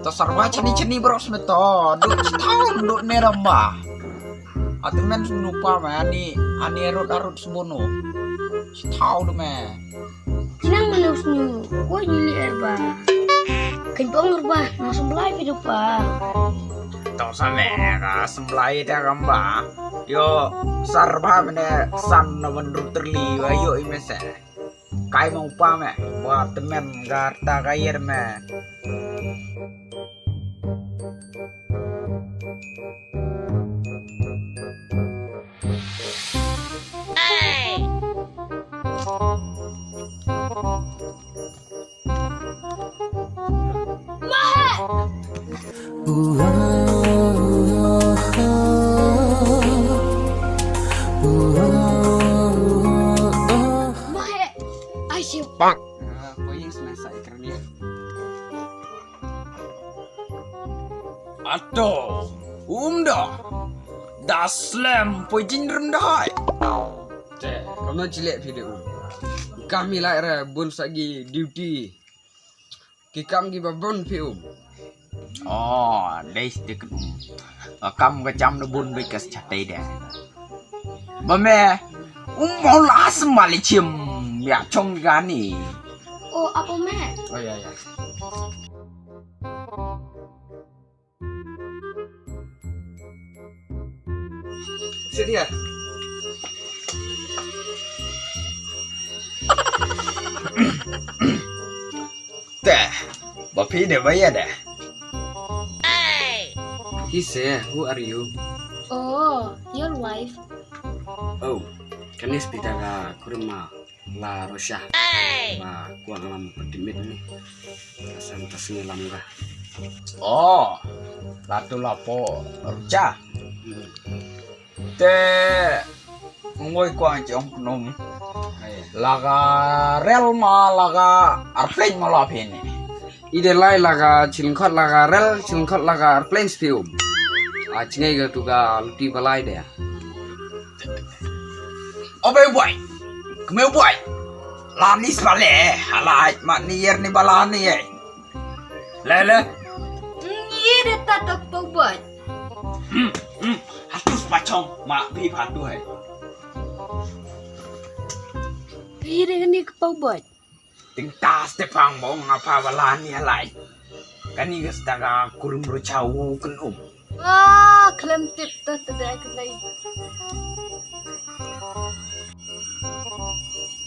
Tasarwa ceni bros meto. Duk tahun duk neramba. Atimen lupa me ani arut sebono. Tahu do me. Tinang malusnya, kau nyili erba. Kempong erba, langsung belai hidup pa. Tahu sama ka semblai dia gamba. Yo sarba mene san menurut terli yo imese. Kai mau pa me, buat temen garta kayer me. Mahe, asyik. Pokoknya selesai kerja. Aduh, dah. Dah slam, pojin rendah. Kamu cilik video. Kami lah bun sagi duty. Kikam gi babon film. Oh, đây sedikit kam kecam bun bekas catai deh. Bame, mau lah sembali cium ya cong gani. Oh, apa me? Oh ya. Sedia. Teh, bapi deh bayar deh. He say, who are you? Oh, your wife. Oh, kanis pitaga kurma la rosha. Ma kuang alam pedimit ni. Santas ngelam ga. Oh, latu lapo, ruca. Teh, ngoi kuang jong nom. Laga rel ma laga airplane malah ini. Ide lai laga cilengkot laga rel, cilengkot laga airplane film. Acngai ga tuga luti balai deh. Obe boy, kemau boy. Lanis balik, halai mak nier ni balani ye. Lele, Iya, dia tatok tobat. hatus pacong mak pi patu hai. Iya, dia ni kepaubat. Ting tas te pang bong apa balani halai. Kani gestaga kurum rucau kenum. Ah, klaim tip tak ada kelai.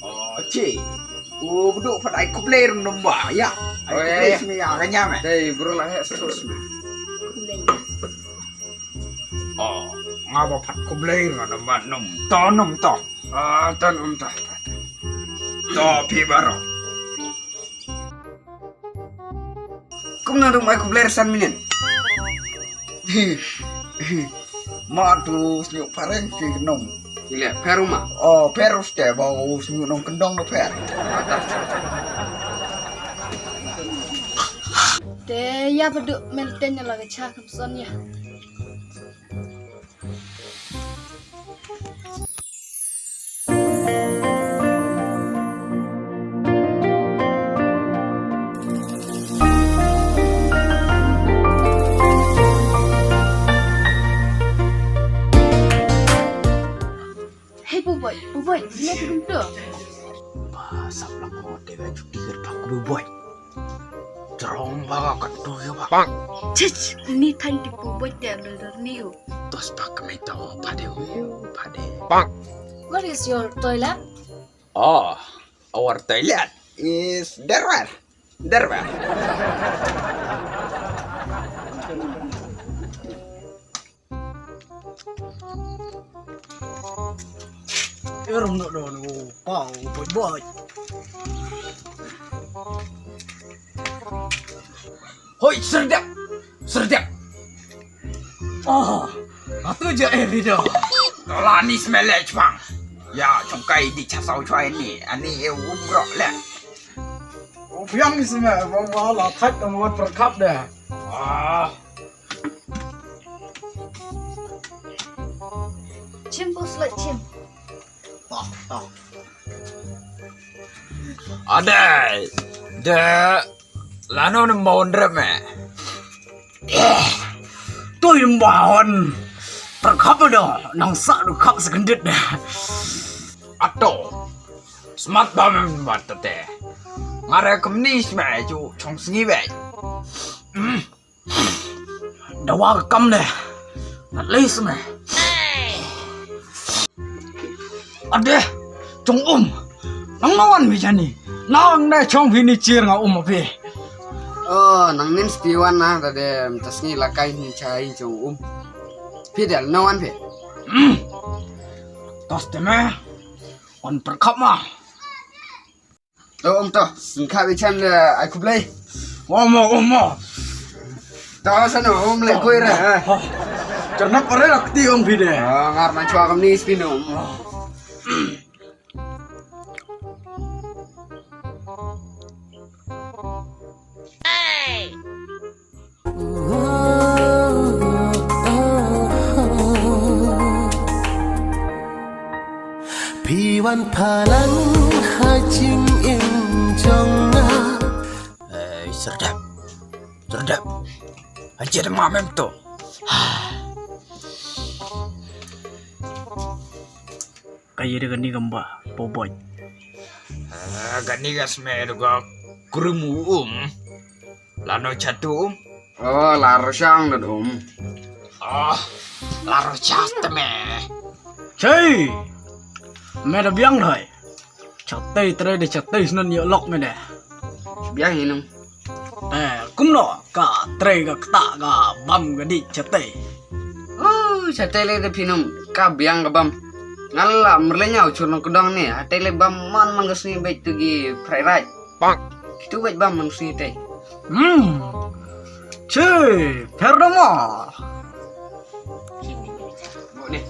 Oh, ci. Buduk pada aku player nombak ya. Oh, Aku ya, play ya. semia kanya me. Dai bro lah terus. Kelai. Oh, ngapa pat ku player nombak nom. To nom to. Ah, tan tah. To pi baro. Kum na dong aku player san minen. Madu senyuk pareng si nom. Ile peruma. Oh, perus deh bau senyuk nom kendong no per. Deh, ya beduk meltenya lagi cakap sonnya. Hei, buboy, lihat dulu. Pasap lah kau dewa cuti gerbang ku boy. Cerong baga katu ya pak. Cich, ini kan di buboy dia bener niu. Tos pak kami tahu pade pade. What is your toilet? Oh, our toilet is there. Irung no pau boy. Hoi, serdap. Oh, atu je video. Tolani smelech bang. Ya, congkai di casau cuai ni. Ani umrok le. Yang ni semua bawa lah tak amat perkap dah. Ah, Cim bos lah cim. ada. Lano nembawon reme. Tôi nembawon. Perkap dah, nang sak du kap sekendit dah. Atau smart bam batate. Ngare komunis me ju chong singi be. Dawa kam deh. At least me. Ade, chong nang nawan mi jani. Nang deh chong bini cir nga api. Oh, nang nin spiwan na tade tas ni lakai ni chai jong Pidel nawan pe. Tos teme. On perkap mah. To to, singka bichan aku play. Omo. To sana le koi ra. Cernak ore akti bide. Ngar ma chwa kam ni spinum. Piwan palang hajing ing jonga. Serdap. Aja ada mamem tu. Kaya dia gani gamba, boboy. Gani gas me juga kurumu Lano chatu Oh, laro sang da laro chasta me. Chay. Me da biang thôi. Chatte tre de chatte snan yo lok me de. Biang hinum. Kum no ka tre ga kta ga bam ga di chatte. Oh, sa tele de pinum ka biang ga bam. Ngalla merlenya uchurno kudang ni, tele bam man mangasni baik tugi fried rice. Pak. Kitu baik bam mangasni te. Chay, perdama. Bu ni.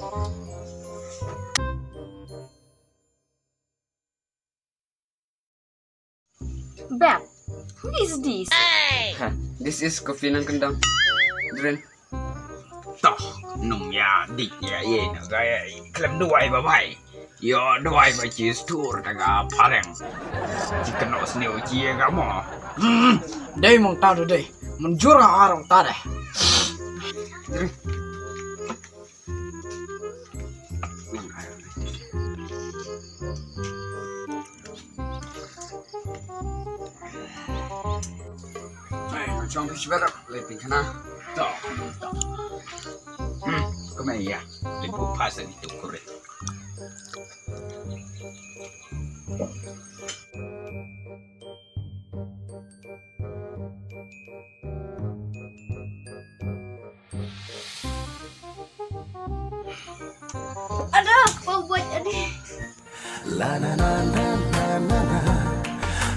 Beb, who is this? This is coffee nang kendang. Drink. Toh, nung ya dik ya ye na gaya klem duai ba bai. Yo duai ba cheese tour daga pareng. Chicken os ni uji ga mo. Dei mong ta dei. Menjur ang arong ta deh. Drink. Macam fish better, leping kana. Toh. Kemana ya? Lebih pasang itu korek. Ada apa buat ini? La na na na na na na.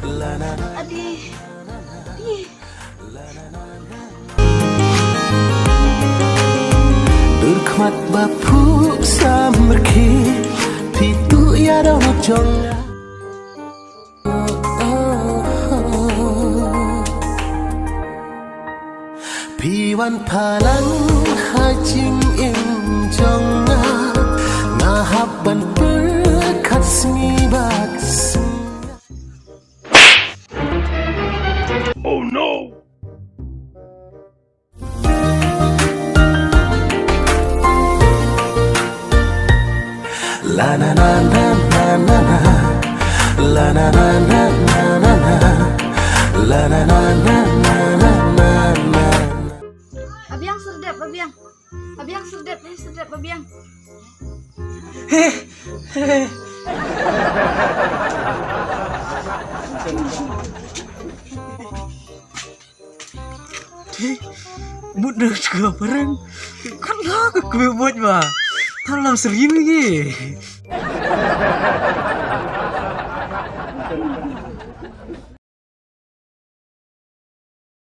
La na na. Adi. Durkhmat bapu samrki pitu ya do jonga. Piwan palang hajing ing jonga. Nahabban berkat semibat. Oh no! La na na na na na na. La na na na na na na. La na na na na na na. Abiang serdap, abiang. Abiang serdap, serdap abiang. Mudah juga bareng. Kan lah ke buat bah. Talam seribu lagi.